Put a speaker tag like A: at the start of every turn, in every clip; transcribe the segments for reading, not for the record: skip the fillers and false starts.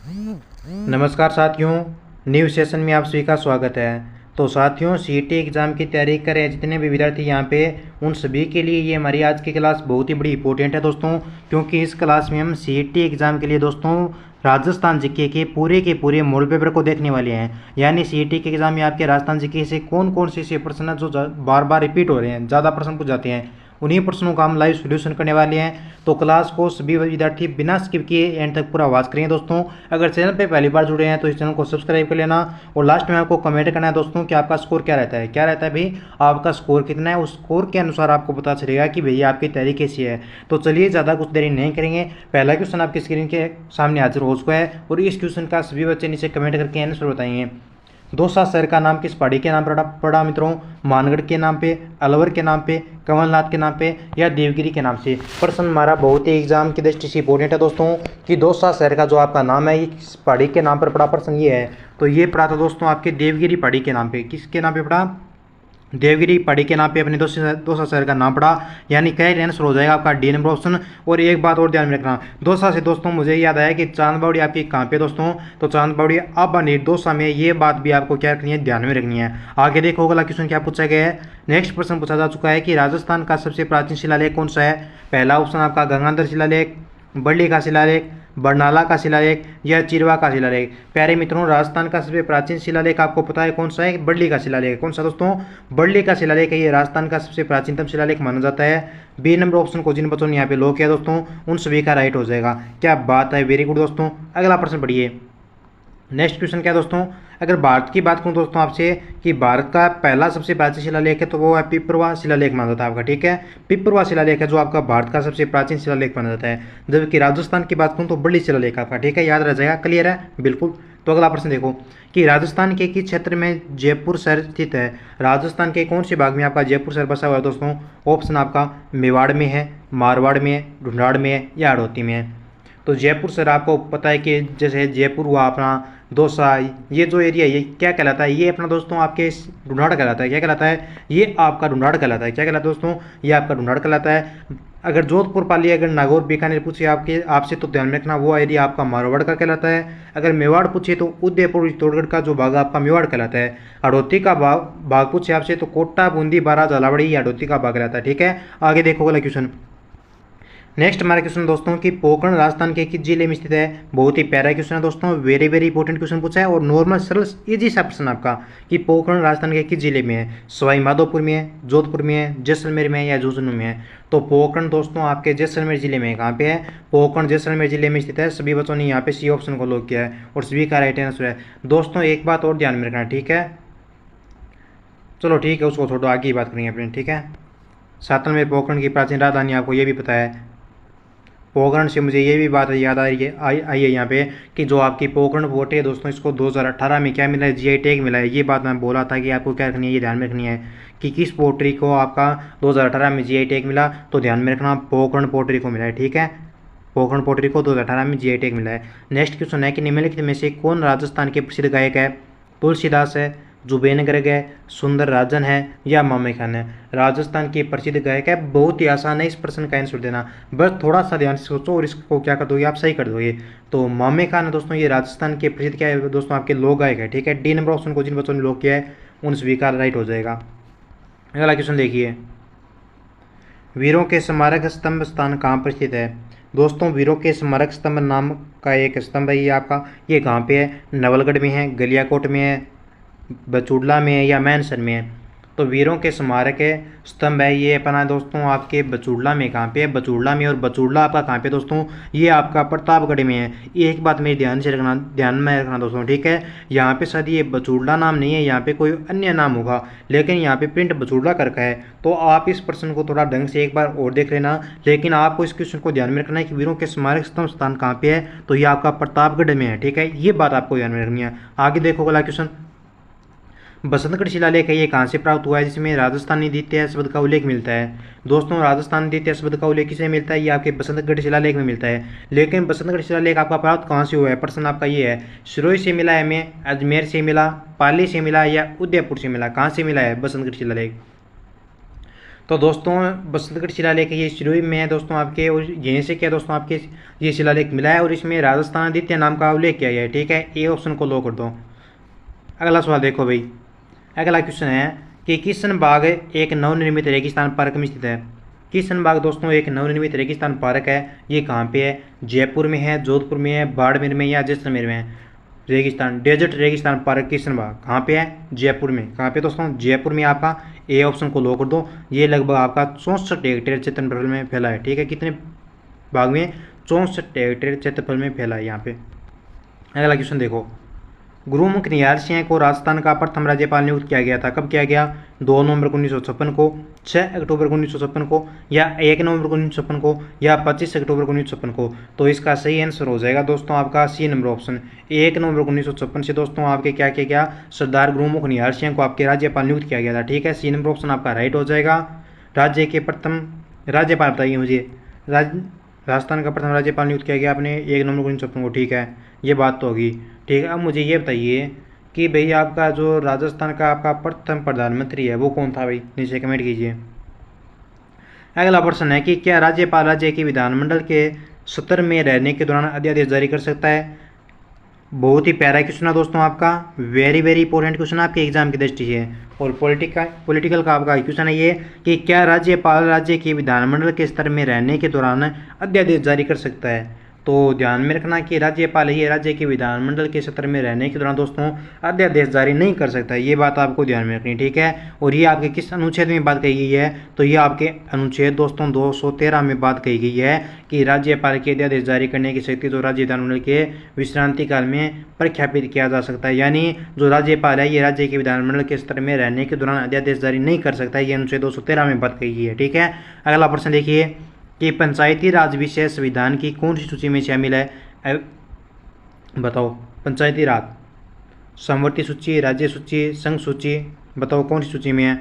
A: नमस्कार साथियों, new session में आप सभी का स्वागत है। तो साथियों, सीईटी एग्ज़ाम की तैयारी कर रहे जितने भी विद्यार्थी यहाँ पे, उन सभी के लिए ये हमारी आज की क्लास बहुत ही बड़ी इंपॉर्टेंट है दोस्तों, क्योंकि इस क्लास में हम सीईटी एग्ज़ाम के लिए दोस्तों राजस्थान जीके के पूरे मॉडल पेपर को देखने वाले हैं। यानी सीईटी के एग्ज़ाम में आपके राजस्थान जीके से कौन कौन से प्रश्न हैं जो बार बार रिपीट हो रहे हैं, ज़्यादा प्रश्न पूछ जाते हैं, उन्हीं प्रश्नों का हम लाइव सोल्यूशन करने वाले हैं। तो क्लास को सभी विद्यार्थी बिना स्किप किए एंड तक पूरा वॉच करेंगे दोस्तों। अगर चैनल पे पहली बार जुड़े हैं तो इस चैनल को सब्सक्राइब कर लेना, और लास्ट में आपको कमेंट करना है दोस्तों कि आपका स्कोर क्या रहता है भाई, आपका स्कोर कितना है। उस स्कोर के अनुसार आपको पता चलेगा कि भैया आपकी तैयारी कैसी है। तो चलिए ज़्यादा कुछ देरी नहीं करेंगे, पहला क्वेश्चन आपकी स्क्रीन के सामने हाजिर हो चुका है, और इस क्वेश्चन का सभी बच्चे नीचे कमेंट करके आंसर बताएंगे। दौसा शहर का नाम किस पहाड़ी के नाम पड़ा मित्रों? मानगढ़ के नाम पे, अलवर के नाम पे, कमलनाथ के नाम पे, या देवगिरी के नाम से? प्रश्न हमारा बहुत ही एग्जाम की दृष्टि से इंपॉर्टेंट है दोस्तों कि दौसा शहर का जो आपका नाम है ये किस पहाड़ी के नाम पर पड़ा? प्रश्न ये है। तो ये पड़ा था दोस्तों आपके देवगिरी पहाड़ी के नाम पे। किसके नाम पे पड़ा? देवगिरी पहाड़ी के नाम पे अपने दौसा शहर का नाम पड़ा। यानी कई आंसर हो जाएगा आपका डी नंबर ऑप्शन। और एक बात और ध्यान में रखना, दौसा से दोस्तों मुझे याद आया कि चांदबाड़ी आपकी कहाँ पे दोस्तों? तो चांदबाड़ी अब दौसा में, ये बात भी आपको क्या रखनी है, ध्यान में रखनी है। आगे देखो अगला क्वेश्चन क्या पूछा गया है। नेक्स्ट प्रश्न पूछा जा चुका है कि राजस्थान का सबसे प्राचीन शिलालेख कौन सा है? पहला ऑप्शन आपका गंगाधर शिलालेख, बरली का शिलालेख, बरनाला का शिलालेख, या चिरवा का शिलालेख? प्यारे मित्रों, राजस्थान का सबसे प्राचीन शिलालेख आपको पता है कौन सा है? बरली का शिलालेख। कौन सा दोस्तों? बरली का शिलालेख है, ये राजस्थान का सबसे प्राचीनतम शिलालेख माना जाता है। बी नंबर ऑप्शन को जिन बच्चों ने यहाँ पे लो किया दोस्तों, उन सभी का राइट हो जाएगा। क्या बात है, वेरी गुड दोस्तों। अगला प्रश्न पढ़िए। नेक्स्ट क्वेश्चन क्या है दोस्तों? अगर भारत की बात करूं दोस्तों आपसे कि भारत का पहला सबसे प्राचीन शिलालेख है तो वो है पिपरवा शिलालेख माना जाता है आपका, ठीक है। पिपरवा शिलालेख है जो आपका भारत का सबसे प्राचीन शिलालेख माना जाता है। जबकि राजस्थान की बात करूं तो बरली शिलालेख आपका, ठीक है, याद रह जाएगा। क्लियर है? बिल्कुल। तो अगला प्रश्न देखो कि राजस्थान के किस क्षेत्र में जयपुर शहर स्थित है? राजस्थान के कौन से भाग में आपका जयपुर शहर बसा हुआ है दोस्तों? ऑप्शन आपका मेवाड़ में है, मारवाड़ में है, ढूंढाड़ में है, या हड़ौती में है? तो जयपुर शहर आपको पता है कि जैसे जयपुर हुआ अपना, दौसा, ये जो एरिया ये क्या कहलाता है? ये अपना दोस्तों आपके ढूंढाड़ कहलाता है। क्या कहलाता है? ये आपका ढूंढाड़ कहलाता है। क्या कहलाता है दोस्तों? ये आपका ढूंढाड़ कहलाता है। अगर जोधपुर पाली, अगर नागौर बीकानेर पूछे आपसे तो ध्यान में रखना वो एरिया आपका मारवाड़ का कहलाता है। अगर मेवाड़ पूछे तो उदयपुर चित्तौड़गढ़ का जो भाग आपका मेवाड़ कहलाता है। हड़ौती का भाग पूछे आपसे तो कोटा, बूंदी, बारां, झालावाड़ी, ये हड़ौती का भाग रहता है, ठीक है। आगे देखो अगला क्वेश्चन। नेक्स्ट हमारा क्वेश्चन दोस्तों कि पोखरण राजस्थान के किस जिले में स्थित है? बहुत ही प्यारा क्वेश्चन है दोस्तों, वेरी वेरी इंपॉर्टेंट क्वेश्चन पूछा है, और नॉर्मल सरल इजी सा प्रश्न आपका कि पोखरण राजस्थान के किस जिले में है? सवाई माधोपुर में है, जोधपुर में है, जैसलमेर में है, या झुंझुनू में है? तो पोखरण दोस्तों आपके जैसलमेर जिले में है। कहाँ पे है? पोखरण जैसलमेर जिले में स्थित है। सभी बच्चों ने यहाँ पे सी ऑप्शन को लॉक किया है, और सभी का राइट आंसर है दोस्तों। एक बात और ध्यान में रखना, ठीक है। चलो ठीक है, उसको छोड़ो, आगे ही बात करेंगे अपने, ठीक है। सातलमेर पोखरण की प्राचीन राजधानी आपको ये भी पता है। पोखरण से मुझे ये भी बात याद आई है यहाँ पे कि जो आपकी पोखरण फोर्ट है दोस्तों, इसको 2018 में क्या मिला है? जीआई टैग मिला है। ये बात मैं बोला था कि आपको क्या रखनी है, ये ध्यान में रखनी है कि किस पोट्री को आपका 2018 में जीआई टैग मिला। तो ध्यान में रखना, पोखरण पोट्री को मिला है, ठीक है। पोखरण पोट्री को 2018 में जीआई टैग मिला है। नेक्स्ट क्वेश्चन है कि निम्नलिखित में से कौन राजस्थान के प्रसिद्ध गायक है? तुलसीदास है, जुबेन गर्ग है, सुंदर राजन है, या मामे खान है? राजस्थान के प्रसिद्ध गायक है। बहुत ही आसान है इस प्रश्न का आंसर देना, बस थोड़ा सा ध्यान से सोचो और इसको क्या कर दोगे, आप सही कर दोगे। तो मामे खान है दोस्तों, ये राजस्थान के प्रसिद्ध क्या है दोस्तों, आपके लोक गायक है, ठीक है। डी नंबर ऑप्शन को जिन बच्चों ने लोक किया है उन सभी का राइट हो जाएगा। अगला क्वेश्चन देखिए। वीरों के स्मारक स्तंभ स्थान कहाँ पर स्थित है? दोस्तों वीरों के स्मारक स्तंभ नाम का एक स्तंभ है ये आपका, ये कहाँ पे है? नवलगढ़ में है, गलियाकोट में है, बचूडला में है, या मैनसन में है? तो वीरों के स्मारक है स्तंभ है ये अपना दोस्तों आपके बचूडला में। कहाँ पे है? बचूडला में। और बचूडला आपका कहाँ पे दोस्तों? ये आपका प्रतापगढ़ में है। एक बात मेरी ध्यान में रखना दोस्तों, ठीक है। यहाँ पे शायद ये बचूडला नाम नहीं है, यहाँ पे कोई अन्य नाम होगा, लेकिन यहाँ पे प्रिंट बचूडला कर रखा है। तो आप इस प्रश्न को थोड़ा ढंग से एक बार और देख लेना, लेकिन आपको इस क्वेश्चन को ध्यान में रखना है कि वीरों के स्मारक स्तंभ स्थान कहाँ पे है? तो ये आपका प्रतापगढ़ में है, ठीक है। ये बात आपको ध्यान में रखनी है। आगे देखो अगला क्वेश्चन। बसंतगढ़ शिलालेख है, ये कहाँ से प्राप्त हुआ है जिसमें राजस्थानी द्वितीय शब्द का उल्लेख मिलता है? दोस्तों राजस्थान द्वितीय शब्द का उल्लेख किसे मिलता है? ये आपके बसंतगढ़ शिलालेख में मिलता है। लेकिन बसंतगढ़ शिलालेख आपका प्राप्त कहाँ से हुआ है? प्रश्न आपका ये है। सिरोही से मिला है हमें, अजमेर से मिला, पाली से मिला, या उदयपुर से मिला? कहाँ से मिला है बसंतगढ़ शिलालेख? तो दोस्तों बसंतगढ़ शिलालेख ये शुरू में है दोस्तों आपके, और यहीं से क्या दोस्तों आपके ये शिलालेख मिला है और इसमें राजस्थान आदित्य नाम का उल्लेख किया गया है। ठीक है, ए ऑप्शन को लो कर दो। अगला सवाल देखो भाई, अगला क्वेश्चन है कि किशन बाग एक नवनिर्मित रेगिस्तान पार्क में स्थित है। किशन बाग दोस्तों एक नवनिर्मित रेगिस्तान पार्क है, ये कहाँ पे है? जयपुर में है, जोधपुर में है, बाड़मेर में या जैसलमेर में है? रेगिस्तान डेजर्ट रेगिस्तान पार्क किशन बाग कहाँ पे है? जयपुर में। कहाँ पे दोस्तों? जयपुर में। आपका ए ऑप्शन को लो कर दो। ये लगभग आपका 64 हेक्टेयर क्षेत्रफल में फैला है। ठीक है, कितने भाग में? 64 हेक्टेयर क्षेत्रफल में फैला है यहाँ पे। अगला क्वेश्चन देखो, गुरुमुख निहाल सिंह को राजस्थान का प्रथम राज्यपाल नियुक्त किया गया था। कब किया गया? 2 नवंबर 1956 को, 6 अक्टूबर 1956 को, या 1 नवंबर 1956 को, या 25 अक्टूबर 1956 को। तो इसका सही आंसर हो जाएगा दोस्तों आपका सी नंबर ऑप्शन, 1 नवंबर 1956 से दोस्तों आपके क्या किया गया? सरदार गुरुमुख निहाल सिंह को आपके राज्यपाल नियुक्त किया गया था। ठीक है, सी नंबर ऑप्शन आपका राइट हो जाएगा। राज्य के प्रथम राज्यपाल बताइए मुझे, राजस्थान का प्रथम राज्यपाल नियुक्त किया गया आपने 1 नवंबर 1956 को। ठीक है, ये बात तो होगी। ठीक है, अब मुझे ये बताइए कि भाई आपका जो राजस्थान का आपका प्रथम प्रधानमंत्री है वो कौन था भाई? नीचे कमेंट कीजिए। अगला प्रश्न है कि क्या राज्यपाल राज्य के विधानमंडल के सत्र में रहने के दौरान अध्यादेश जारी कर सकता है? बहुत ही प्यारा क्वेश्चन है दोस्तों आपका, वेरी वेरी इंपॉर्टेंट क्वेश्चन आपके एग्जाम की दृष्टि से। और पॉलिटिकल का आपका क्वेश्चन है ये कि क्या राज्यपाल राज्य के विधानमंडल के स्तर में रहने के दौरान अध्यादेश जारी कर सकता है? तो ध्यान में रखना कि राज्यपाल ये राज्य के विधानमंडल के सत्र में रहने के दौरान दोस्तों अध्यादेश जारी नहीं कर सकता है, ये बात आपको ध्यान में रखनी। ठीक है, और ये आपके किस अनुच्छेद में बात कही गई है? तो ये आपके अनुच्छेद दोस्तों 213 में बात कही गई है कि राज्यपाल के अध्यादेश जारी करने की शक्ति जो राज्य विधानमंडल के विश्रांति काल में प्रख्यापित किया जा सकता है। यानी जो राज्यपाल है ये राज्य के विधानमंडल के स्तर में रहने के दौरान अध्यादेश जारी नहीं कर सकता है, ये अनुच्छेद 213 में बात कही गई है। ठीक है, अगला प्रश्न देखिए कि पंचायती राज विषय संविधान की कौन सी सूची में शामिल है? बताओ, पंचायती राज समवर्ती सूची, राज्य सूची, संघ सूची, बताओ कौन सी सूची में है?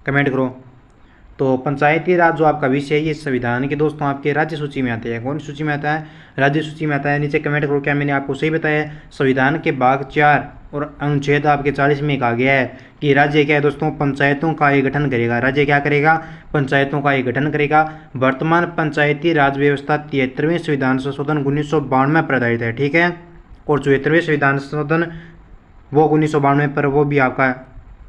A: कमेंट करो। तो पंचायती राज जो आपका विषय है ये संविधान के दोस्तों आपके राज्य सूची में आते हैं। कौन सी सूची में आता है? राज्य सूची में आता है। नीचे कमेंट करो क्या मैंने आपको सही बताया? संविधान के भाग 4 और अनुच्छेद आपके 40 में कहा गया है कि राज्य क्या है दोस्तों? पंचायतों का ये गठन करेगा। राज्य क्या करेगा? पंचायतों का ये गठन करेगा। वर्तमान पंचायती राज व्यवस्था 73वें संविधान संशोधन 1992 पर आधारित है। ठीक है, और 74वें संविधान संशोधन वो 1992 पर वो भी आपका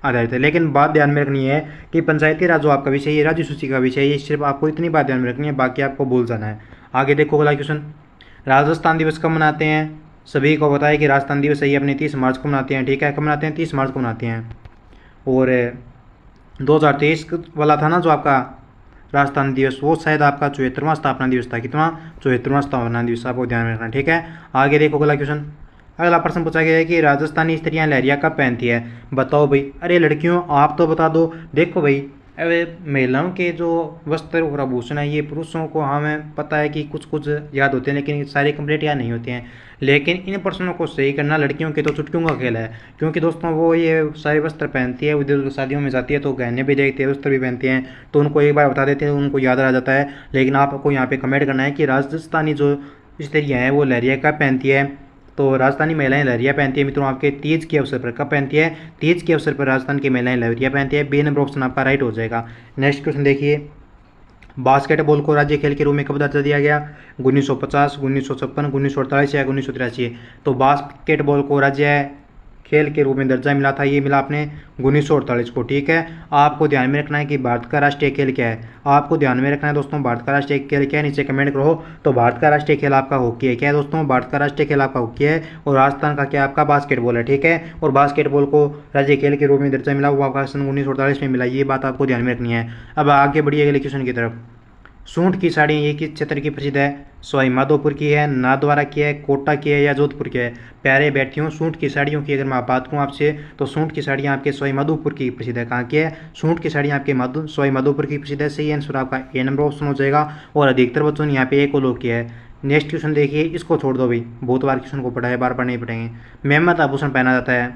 A: आधारित है। लेकिन बात ध्यान में रखनी है कि पंचायती राज जो आपका विषय ये राज्य सूची का विषय है, ये सिर्फ आपको इतनी बात ध्यान में रखनी है, बाकी आपको भूल जाना है। आगे देखो अगला क्वेश्चन, राजस्थान दिवस कब मनाते हैं? सभी को बताया कि राजस्थान दिवस है ये अपने 30 मार्च को मनाते हैं। ठीक है, कब मनाते हैं? 30 मार्च को मनाते हैं। और 2023 वाला था ना जो आपका राजस्थान दिवस, वो शायद आपका 74वां स्थापना दिवस था। कितना? 74वां स्थापना दिवस, आपको ध्यान में रखना। ठीक है, आगे देखो अगला क्वेश्चन। अगला प्रश्न पूछा गया है कि राजस्थानी स्त्रियां लहरिया कब पहनती है? बताओ भाई। अरे लड़कियों आप तो बता दो। देखो भाई, अरे महिलाओं के जो वस्त्र और आभूषण है ये पुरुषों को हमें पता है कि कुछ कुछ याद होते हैं, लेकिन सारे कंप्लीट याद नहीं होते हैं। लेकिन इन प्रश्नों को सही करना लड़कियों के तो चुटकियों का खेल है, क्योंकि दोस्तों वो ये सारे वस्त्र पहनती है, उधर शादियों में जाती है तो गहने भी देखते हैं, वस्त्र भी पहनते हैं, तो उनको एक बार बता देते हैं, उनको याद आ जाता है। लेकिन आपको यहाँ पे कमेंट करना है कि राजस्थानी जो स्त्रियाँ हैं वो लहरिया कब पहनती है? तो राजस्थानी महिलाएं लहरिया पहनती है मित्रों आपके तीज के अवसर पर। कब पहनती है? तीज के अवसर पर राजस्थान की महिलाएं लहरिया पहनती है। बी नंबर ऑप्शन आपका राइट हो जाएगा। नेक्स्ट क्वेश्चन देखिए, बास्केटबॉल को राज्य खेल के रूप में कब दर्जा दिया गया? 1950, 1956, 1948 या 1983? तो बास्केटबॉल को राज्य खेल के रूप में दर्जा मिला था, ये मिला आपने 1948 को। ठीक है, आपको ध्यान में रखना है कि भारत का राष्ट्रीय खेल क्या है। आपको ध्यान में रखना है दोस्तों भारत का राष्ट्रीय खेल क्या है, नीचे कमेंट करो। तो भारत का राष्ट्रीय खेल आपका हॉकी है। क्या है दोस्तों? भारत का राष्ट्रीय खेल आपका हॉकी है, और राजस्थान का क्या आपका बास्केटबॉल है। ठीक है, और बास्केटबॉल को राज्य खेल के रूप में दर्जा मिला वो आपका सन 1948 में मिला, ये बात आपको ध्यान में रखनी है। अब आगे बढ़िए अगले क्वेश्चन की तरफ। सूंठ की साड़ी ये किस क्षेत्र की प्रसिद्ध है? सवाई माधोपुर की है, नाथद्वारा की है, कोटा की है या जोधपुर की है? प्यारे बैठियों, सूंठ की साड़ियों की अगर मैं बात करूँ आपसे तो सूंठ की साड़ियाँ आपके सवाई माधोपुर की प्रसिद्ध है। कहाँ की है? सूंठ की साड़ियाँ आपके सवाई माधोपुर की प्रसिद्ध है। सही आंसर आपका ए नंबर ऑप्शन हो जाएगा, और अधिकतर बच्चों ने यहाँ पे ए को लोग किया है। नेक्स्ट क्वेश्चन देखिए, इसको छोड़ दो भाई, बहुत बार क्वेश्चन को पढ़ा है, बार बार नहीं पढ़ेंगे। मेहमद आभूषण पहना जाता है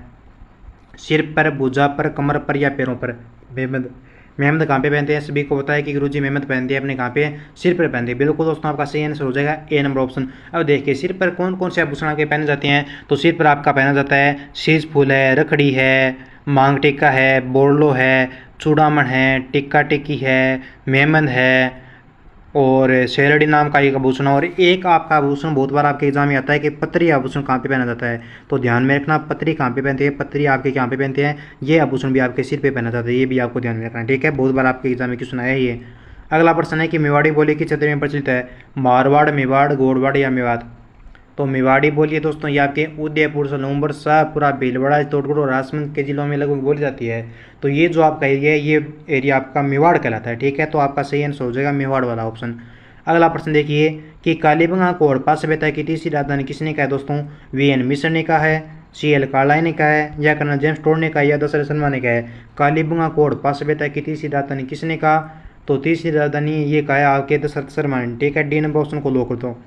A: सिर पर, भुजा पर, कमर पर या पैरों पर? मेहमद कहाँ पे पहनते हैं? सभी को बताया कि गुरुजी मेहमद पहनते हैं अपने कहाँ पे? सिर पर पहनते हैं। बिल्कुल दोस्तों आपका सही आंसर हो जाएगा ए नंबर ऑप्शन। अब देखिए सिर पर कौन कौन से आभूषण आपके पहने जाते हैं? तो सिर पर आपका पहना जाता है शीश फूल है, रखड़ी है, मांग टिक्का है, बोरलो है, चूड़ामण है, टिक्का टिक्की है, मेमन है और शेरडी नाम का एक आभूषण। और एक आपका आभूषण बहुत बार आपके एग्जाम में आता है कि पत्री आभूषण कहाँ पे पहना जाता है, तो ध्यान में रखना पत्री कहाँ पे पहनते हैं, पत्री आपके कहाँ पे पहनते हैं, ये आभूषण भी आपके सिर पे पहना जाता है, ये भी आपको ध्यान में रखना है, ठीक है। बहुत बार आपके एग्जाम में क्वेश्चन आया है ये। अगला प्रश्न है कि मेवाड़ी बोली किस क्षेत्र में प्रचलित है, मारवाड़, मेवाड़, गोड़वाड़ या मेवात। तो मेवाड़ी बोली है दोस्तों ये आपके उदयपुर, सलूमपुर, शाहपुरा, भीलवाड़ा, चित्तौड़गढ़ और राजसमंद के जिलों में लगभग बोली जाती है। तो ये जो आपका एरिया है ये एरिया आपका मेवाड़ कहलाता है, ठीक है। तो आपका सही आंसर हो जाएगा मेवाड़ वाला ऑप्शन। अगला प्रश्न देखिए कि कालीबंगा को हड़प्पा सभ्यता की तीसरी राजधानी किसने कहा है दोस्तों, वीएन मिश्र ने कहा है, सीएल कार्लाइल ने कहा है, या कर्नल जेम्स टोड ने कहा है, या दशरथ शर्मा ने कहा है। कालीबंगा को हड़प्पा सभ्यता की तीसरी राजधानी किसने कहा, तो तीसरी राजधानी ये कहा है आपके दशरथ शर्मा ने, ठीक है। डी नंबर ऑप्शन को लॉक कर दो।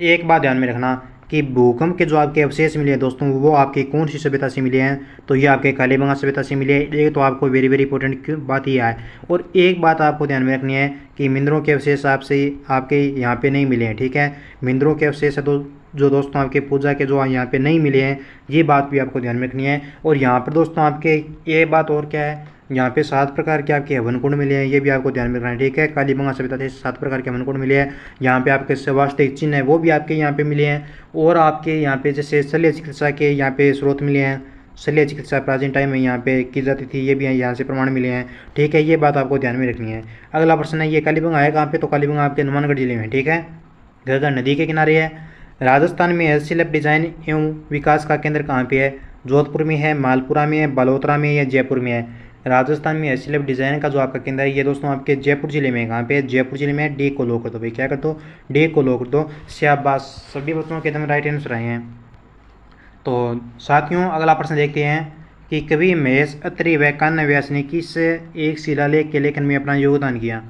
A: एक बात ध्यान में रखना कि भूकंप के जो आपके अवशेष मिले हैं दोस्तों वो आपकी कौन सी सभ्यता से मिले हैं, तो ये आपके कालीबंगा सभ्यता से मिले हैं। ये तो आपको वेरी वेरी इंपॉर्टेंट बात ये है। और एक बात आपको ध्यान में रखनी है कि मिंदरों के अवशेष आपसे आपके यहाँ पे नहीं मिले हैं, ठीक है। मिंदरों के अवशेष है तो जो दोस्तों आपके पूजा के जो यहाँ पे नहीं मिले हैं, ये बात भी आपको ध्यान में रखनी है। और यहाँ पर दोस्तों आपके ये बात और क्या है, यहाँ पे 7 प्रकार के आपके हवन कुंड मिले हैं, ये भी आपको ध्यान में रखना है, ठीक है। कालीबंगा सभ्यता से 7 प्रकार के हवन कुंड मिले हैं। यहाँ पे आपके स्वास्तिक चिन्ह है वो भी आपके यहाँ पे मिले हैं। और आपके यहाँ पे जैसे शल्य चिकित्सा के यहाँ पे स्रोत मिले हैं, शल्य चिकित्सा प्राचीन टाइम में यहाँ पे की जाती थी, ये भी यहाँ से प्रमाण मिले हैं, ठीक है। ये बात आपको ध्यान में रखनी है। अगला प्रश्न है ये कालीबंगा है कहाँ पे, तो कालीबंगा आपके हनुमानगढ़ जिले में, ठीक है। घग्गर नदी के किनारे है। राजस्थान में हस्तशिल्प डिजाइन एवं विकास का केंद्र कहाँ पे है, जोधपुर में है, मालपुरा में है, बलोत्रा में है या जयपुर में है। राजस्थान में हस्तशिल्प डिजाइन का जो आपका केंद्र है ये दोस्तों आपके जयपुर जिले में है। कहाँ पे है, जयपुर जिले में। डी को लो कर दो भाई, क्या कर दो, डी को लो कर दो। शाबाश, सभी बच्चों के एकदम राइट आंसर आए हैं। तो साथियों अगला प्रश्न देखते हैं कि कवि महेश अत्रि व कान्य व्यास ने किस एक शिलालेख के लेखन में अपना योगदान किया।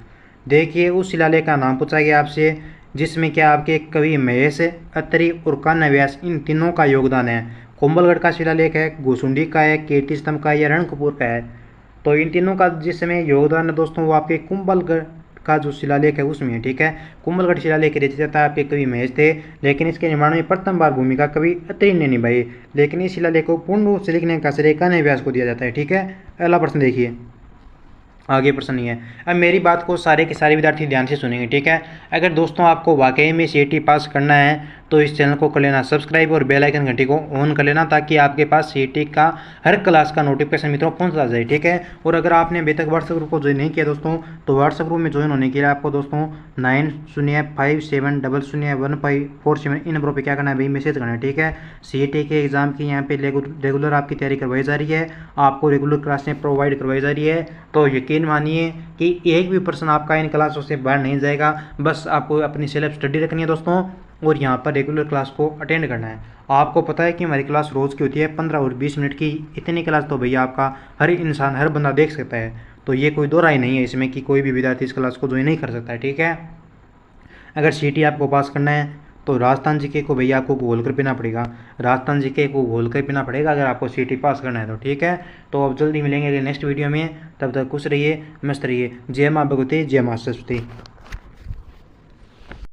A: देखिए उस शिलालेख का नाम पूछा गया आपसे जिसमें क्या आपके कवि महेश अत्रि और कान्य व्यास इन तीनों का योगदान है। कुंभलगढ़ का शिलालेख है, गोसुंडी का है, कीर्ति स्तंभ का है या रणकपुर का है। तो इन तीनों का जिसमें योगदान है दोस्तों वो आपके कुंभलगढ़ का जो शिलालेख है उसमें, ठीक है। कुंभलगढ़ शिलालेख के रचयिता आपके कवि महेश थे, लेकिन इसके निर्माण में प्रथम बार भूमिका कवि अत्रि ने निभाई। लेकिन इस शिलालेख को पूर्ण रूप से लिखने का श्रेय कान्य व्यास को दिया जाता है, ठीक है। अगला प्रश्न देखिए, आगे प्रश्न नहीं है। अब मेरी बात को सारे के सारे विद्यार्थी ध्यान से सुनेंगे, ठीक है। अगर दोस्तों आपको वाकई में सीईटी पास करना है तो इस चैनल को कर लेना सब्सक्राइब और बेल आइकन घंटी को ऑन कर लेना ताकि आपके पास सीईटी का हर क्लास का नोटिफिकेशन मित्रों पहुंचता जाए, ठीक है। और अगर आपने अभी तक व्हाट्सएप ग्रुप को ज्वाइन नहीं किया दोस्तों तो व्हाट्सएप ग्रुप में ज्वाइन होने के लिए आपको दोस्तों 9057001547 इन नंबरों पर क्या करना है भाई, मैसेज करना है, ठीक है। सीईटी के एग्जाम की यहाँ पे रेगुलर आपकी तैयारी करवाई जा रही है, आपको रेगुलर क्लासें प्रोवाइड करवाई जा रही है। तो यकीन मानिए कि एक भी पर्सन आपका इन क्लासों से बाहर नहीं जाएगा। बस आपको अपनी सेल्फ स्टडी रखनी है दोस्तों और यहाँ पर रेगुलर क्लास को अटेंड करना है। आपको पता है कि हमारी क्लास रोज़ की होती है 15 और 20 मिनट की। इतनी क्लास तो भैया आपका हर इंसान हर बंदा देख सकता है। तो ये कोई दो राय नहीं है इसमें कि कोई भी विद्यार्थी इस क्लास को ज्वाइन नहीं कर सकता है, ठीक है। अगर सीईटी आपको पास करना है तो राजस्थान जीके को भैया आपको घोल कर पीना पड़ेगा, राजस्थान जीके को घोल कर पीना पड़ेगा अगर आपको सीईटी पास करना है तो, ठीक है। तो अब जल्दी मिलेंगे नेक्स्ट वीडियो में, तब तक खुश रहिए, मस्त रहिए। जय माँ भगवती, जय माँ सरस्वती।